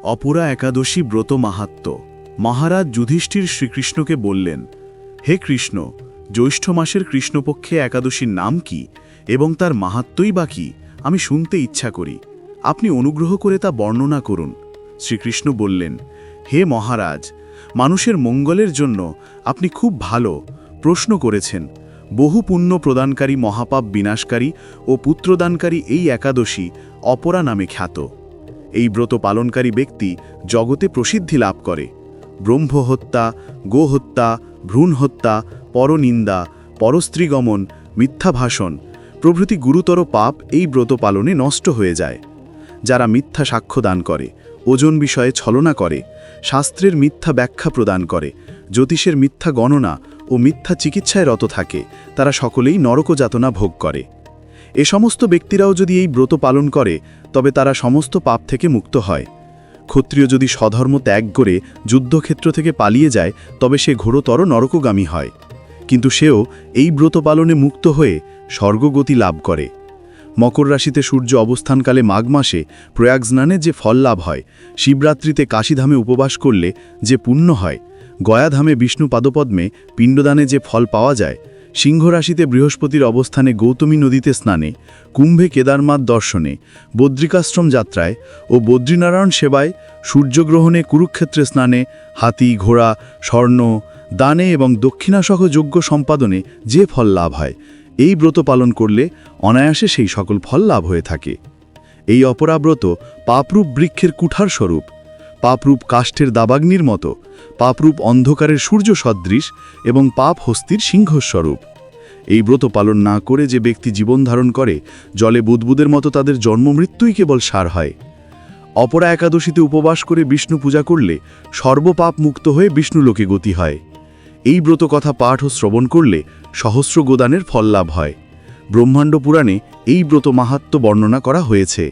অপরা একাদশী ব্রত মাহাত্ম্য। মহারাজ যুধিষ্ঠির শ্রীকৃষ্ণকে বললেন, হে কৃষ্ণ, জ্যৈষ্ঠ মাসের কৃষ্ণপক্ষে একাদশীর নাম কি এবং তার মাহাত্ম্যই বা কি আমি শুনতে ইচ্ছা করি। আপনি অনুগ্রহ করে তা বর্ণনা করুন। শ্রীকৃষ্ণ বললেন, হে মহারাজ, মানুষের মঙ্গলের জন্য আপনি খুব ভালো প্রশ্ন করেছেন। বহু পুণ্য প্রদানকারী, মহাপাপ বিনাশকারী ও পুত্রদানকারী এই একাদশী অপরা নামে খ্যাত। এই ব্রত পালনকারী ব্যক্তি জগতে প্রসিদ্ধি লাভ করে। ব্রহ্মহত্যা, গোহত্যা, ভ্রূণ হত্যা, পরনিন্দা, পরস্ত্রীগমন, মিথ্যা ভাষণ প্রভৃতি গুরুতর পাপ এই ব্রত পালনে নষ্ট হয়ে যায়। যারা মিথ্যা সাক্ষ্য দান করে, ওজন বিষয়ে ছলনা করে, শাস্ত্রের মিথ্যা ব্যাখ্যা প্রদান করে, জ্যোতিষের মিথ্যা গণনা ও মিথ্যা চিকিৎসায় রত থাকে, তারা সকলেই নরকযাতনা ভোগ করে। এ সমস্ত ব্যক্তিরাও যদি এই ব্রত পালন করে তবে তারা সমস্ত পাপ থেকে মুক্ত হয়। ক্ষত্রিয় যদি স্বধর্ম ত্যাগ করে যুদ্ধক্ষেত্র থেকে পালিয়ে যায় তবে সে ঘোরতর নরকগামী হয়, কিন্তু সেও এই ব্রত পালনে মুক্ত হয়ে স্বর্গগতি লাভ করে। মকর রাশিতে সূর্য অবস্থানকালে মাঘ মাসে প্রয়াগ স্নানে যে ফল লাভ হয়, শিবরাত্রিতে কাশীধামে উপবাস করলে যে পুণ্য হয়, গয়াধামে বিষ্ণু পাদপদ্মে পিণ্ডদানে যে ফল পাওয়া যায়, সিংহ রাশিতে বৃহস্পতির অবস্থানে গৌতমী নদীতে স্নানে, কুম্ভে কেদারনাথ দর্শনে, বদ্রিকাশ্রম যাত্রায় ও বদ্রীনারায়ণ সেবায়, সূর্যগ্রহণে কুরুক্ষেত্রে স্নানে, হাতি, ঘোড়া, স্বর্ণ দানে এবং দক্ষিণাসহ যজ্ঞ সম্পাদনে যে ফল লাভ হয়, এই ব্রত পালন করলে অনায়াসে সেই সকল ফল লাভ হয়ে থাকে। এই অপরাব্রত পাপরূপ বৃক্ষের কুঠার স্বরূপ, পাপরূপ কাষ্ঠের দাবাগ্নির মতো, পাপরূপ অন্ধকারের সূর্য সদৃশ এবং পাপ হস্তির সিংহস্বরূপ। এই ব্রত পালন না করে যে ব্যক্তি জীবন ধারণ করে, জলে বুদবুদের মতো তাদের জন্মমৃত্যুই কেবল সার হয়। অপরা একাদশীতে উপবাস করে বিষ্ণু পূজা করলে সর্বপাপ মুক্ত হয়ে বিষ্ণুলোকে গতি হয়। এই ব্রত কথা পাঠ ও শ্রবণ করলে সহস্র গোদানের ফল লাভ হয়। ব্রহ্মাণ্ড পুরাণে এই ব্রত মাহাত্ম্য বর্ণনা করা হয়েছে।